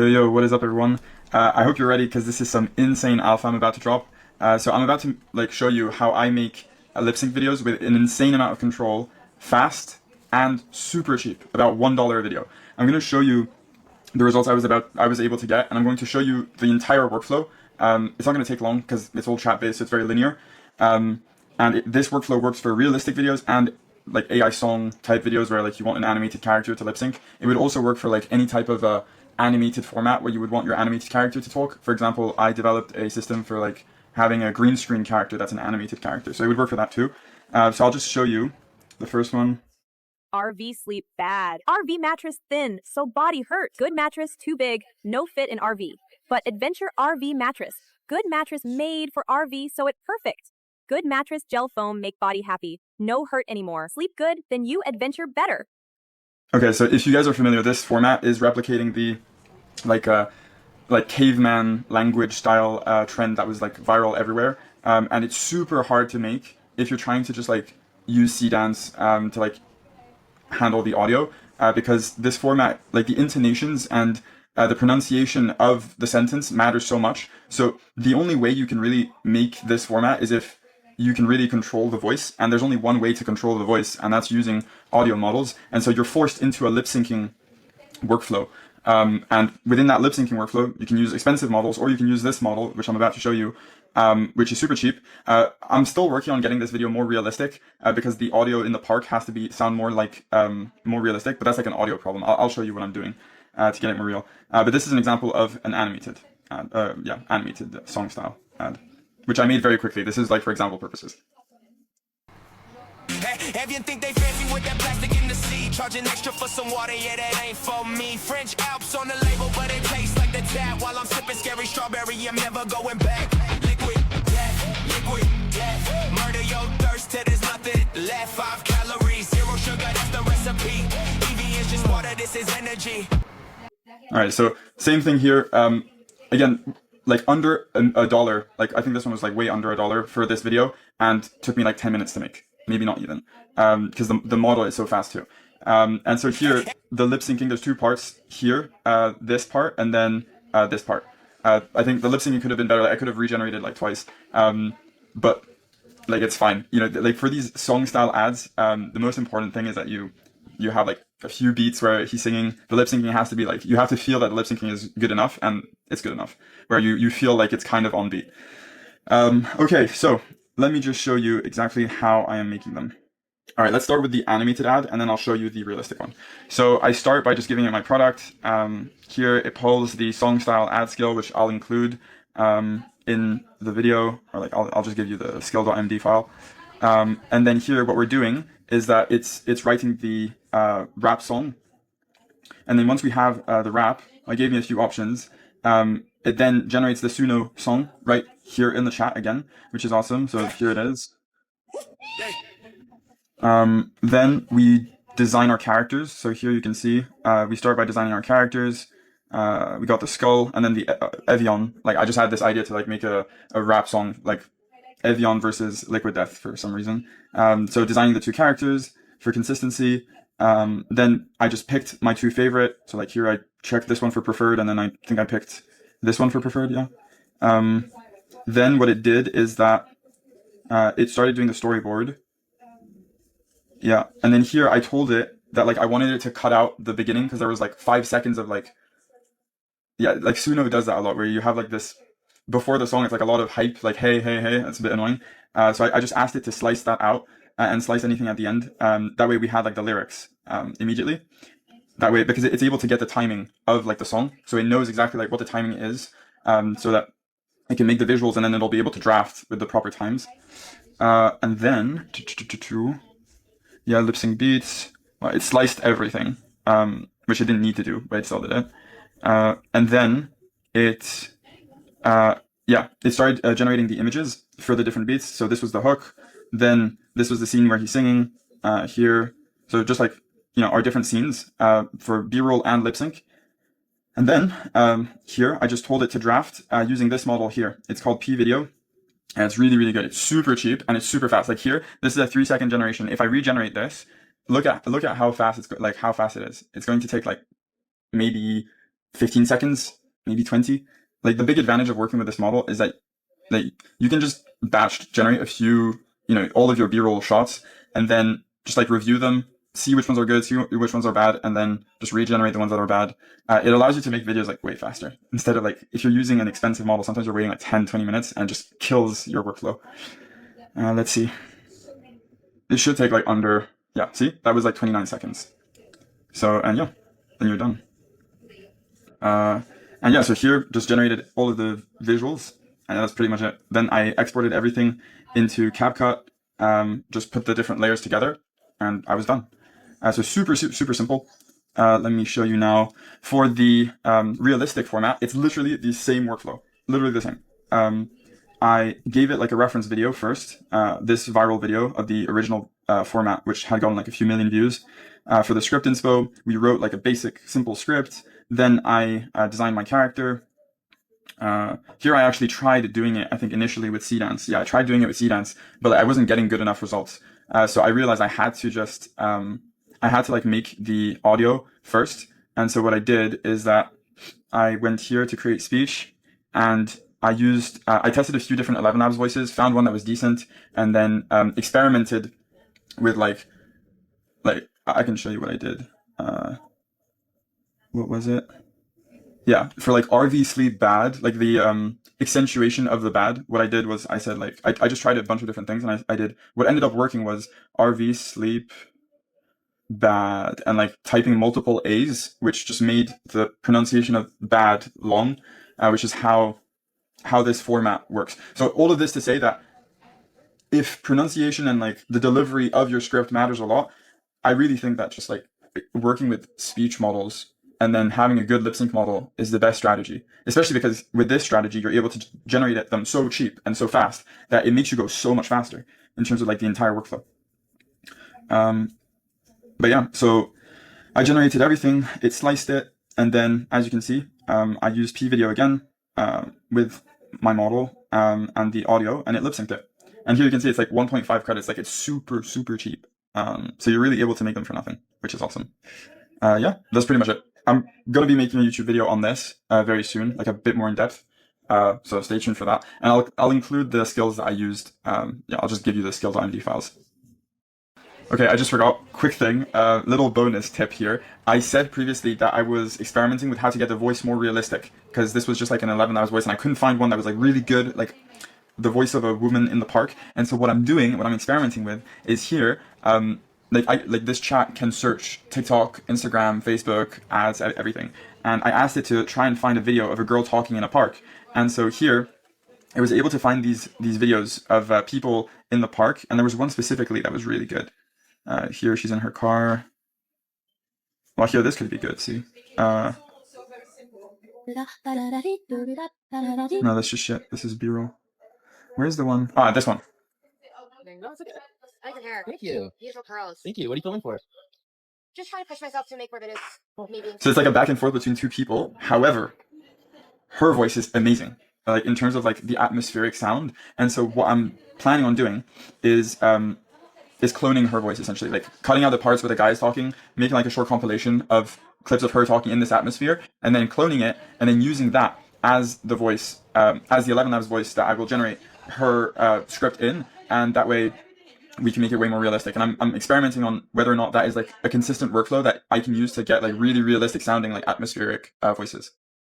Yo, what is up everyone? I hope you're ready because this is some insane alpha I'm about to drop. So I'm about to show you how I make lip sync videos with an insane amount of control, fast and super cheap, about $1 a video. I'm going to show you the results I was able to get, and I'm going to show you the entire workflow. It's not going to take long because it's all chat based, so it's very linear. This workflow works for realistic videos and like AI song type videos where like you want an animated character to lip sync. It would also work for like any type of animated format where you would want your animated character to talk. For example, I developed a system for like having a green screen character that's an animated character, so it would work for that too. So I'll just show you the first one. RV sleep bad. RV mattress thin, so body hurt. Good mattress too big, no fit in RV. But adventure RV mattress. Good mattress made for RV, so it's perfect. Good mattress gel foam make body happy. No hurt anymore. Sleep good, then you adventure better. Okay, so if you guys are familiar, this format is replicating the like caveman language style trend that was like viral everywhere, and it's super hard to make if you're trying to just like use C-dance to like handle the audio, because this format, like the intonations and the pronunciation of the sentence matters so much. So the only way you can really make this format is if you can really control the voice, and there's only one way to control the voice, and that's using audio models. And so you're forced into a lip syncing workflow. And within that lip syncing workflow, you can use expensive models, or you can use this model, which I'm about to show you, which is super cheap. I'm still working on getting this video more realistic because the audio in the park has to sound more like more realistic, but that's like an audio problem. I'll show you what I'm doing to get it more real. But this is an example of an animated, animated song style ad, which I made very quickly. This is like for example purposes. Everyone think they fancy with that plastic in the sea, charging extra for some water, yeah, that ain't for me. French Alps on the label, but it tastes like the tap. While I'm sipping scary strawberry, I'm never going back. Liquid death, murder your thirst till there's nothing left. 5 calories, 0 sugar, that's the recipe. EV is just water, this is energy. All right, so same thing here. Again, like under a dollar, like I think this one was like way under $1 for this video, and took me like 10 minutes to make. Maybe not even, because the model is so fast too. And so here, the lip syncing, there's 2 parts here, this part and then this part. I think the lip syncing could have been better. Like, I could have regenerated like twice, but like it's fine. You know, like for these song style ads, the most important thing is that you have like a few beats where he's singing. The lip syncing has to be like, you have to feel that the lip syncing is good enough, and it's good enough, where you feel like it's kind of on beat. Okay, so let me just show you exactly how I am making them. All right, let's start with the animated ad, and then I'll show you the realistic one. So I start by just giving it my product. Here it pulls the song style ad skill, which I'll include in the video, or like I'll just give you the skill.md file. And then here what we're doing is that it's writing the rap song. And then once we have the rap, I gave me a few options. It then generates the Suno song right here in the chat again, which is awesome. So here it is. Then we design our characters. So here you can see we start by designing our characters. We got the skull, and then the Evian. Like I just had this idea to like make a rap song like Evian versus Liquid Death for some reason. So designing the 2 characters for consistency. Then I just picked my 2 favorite. So like here I checked this one for preferred, and then I think I picked this one for preferred, yeah. Then what it did is that it started doing the storyboard. Yeah, and then here I told it that like I wanted it to cut out the beginning because there was like 5 seconds of like, yeah, like Suno does that a lot, where you have like this, before the song it's like a lot of hype, like hey, hey, hey, that's a bit annoying. So I just asked it to slice that out and slice anything at the end. That way we had like the lyrics immediately. That way, because it's able to get the timing of like the song, so it knows exactly like what the timing is, so that it can make the visuals, and then it'll be able to draft with the proper times. And then, yeah, lip sync beats. Well, it sliced everything, which it didn't need to do, but it still did it. And then it started generating the images for the different beats. So this was the hook. Then this was the scene where he's singing here. So just like, you know, our different scenes for B-roll and lip sync. And then here, I just told it to draft using this model here. It's called P-Video. And it's really, really good. It's super cheap and it's super fast. Like here, this is a 3-second generation. If I regenerate this, look at how fast how fast it is. It's going to take like maybe 15 seconds, maybe 20. Like the big advantage of working with this model is that you can just batch generate a few, all of your B-roll shots, and then just like review them, see which ones are good, see which ones are bad, and then just regenerate the ones that are bad. It allows you to make videos like way faster. Instead of like, if you're using an expensive model, sometimes you're waiting like 10, 20 minutes and it just kills your workflow. Let's see. It should take like under, yeah, see, that was like 29 seconds. So, and yeah, then you're done. And yeah, so here just generated all of the visuals, and that's pretty much it. Then I exported everything into CapCut, just put the different layers together, and I was done. So super simple. Let me show you now. For the realistic format, it's literally the same workflow, literally the same. I gave it like a reference video first, this viral video of the original format, which had gotten like a few million views. For the script inspo, we wrote like a basic, simple script. Then I designed my character. Here I actually tried doing it, I think initially with Seedance. Yeah, I tried doing it with Seedance, but I wasn't getting good enough results. So I realized I had to just, I had to like make the audio first. And so what I did is that I went here to create speech, and I used, I tested a few different 11 Labs voices, found one that was decent, and then experimented with like I can show you what I did. What was it? Yeah, for like RV sleep bad, like the accentuation of the bad, what I did was I said like, I just tried a bunch of different things, and I did, what ended up working was RV sleep bad, and like typing multiple A's, which just made the pronunciation of bad long, which is how this format works. So all of this to say that if pronunciation and like the delivery of your script matters a lot, I really think that just like working with speech models and then having a good lip sync model is the best strategy, especially because with this strategy, you're able to generate them so cheap and so fast that it makes you go so much faster in terms of like the entire workflow. But yeah, so I generated everything, it sliced it, and then as you can see, I used P-Video again with my model and the audio, and it lip synced it. And here you can see it's like 1.5 credits, like it's super cheap. So you're really able to make them for nothing, which is awesome. Yeah, that's pretty much it. I'm going to be making a YouTube video on this very soon, like a bit more in depth. So stay tuned for that. And I'll include the skills that I used. Yeah, I'll just give you the skills.md files. Okay, I just forgot, quick thing, little bonus tip here. I said previously that I was experimenting with how to get the voice more realistic, because this was just like an 11 hours voice, and I couldn't find one that was like really good, like the voice of a woman in the park. And so what I'm experimenting with is here, like this chat can search TikTok, Instagram, Facebook, ads, everything. And I asked it to try and find a video of a girl talking in a park. And so here, it was able to find these videos of people in the park, and there was one specifically that was really good. Here she's in her car. Well, here this could be good, see? No, that's just shit. This is B-roll. Where's the one? Ah, this one. I like your hair. Thank you. Beautiful curls. Thank you. What are you filming for? Just trying to push myself to make more videos. Maybe. So it's like a back and forth between two people. However, her voice is amazing, like in terms of like the atmospheric sound. And so what I'm planning on doing is cloning her voice, essentially, like cutting out the parts where the guy is talking, making like a short compilation of clips of her talking in this atmosphere, and then cloning it, and then using that as the voice, as the 11 Labs voice that I will generate her script in, and that way we can make it way more realistic. And I'm experimenting on whether or not that is like a consistent workflow that I can use to get like really realistic sounding, like atmospheric voices.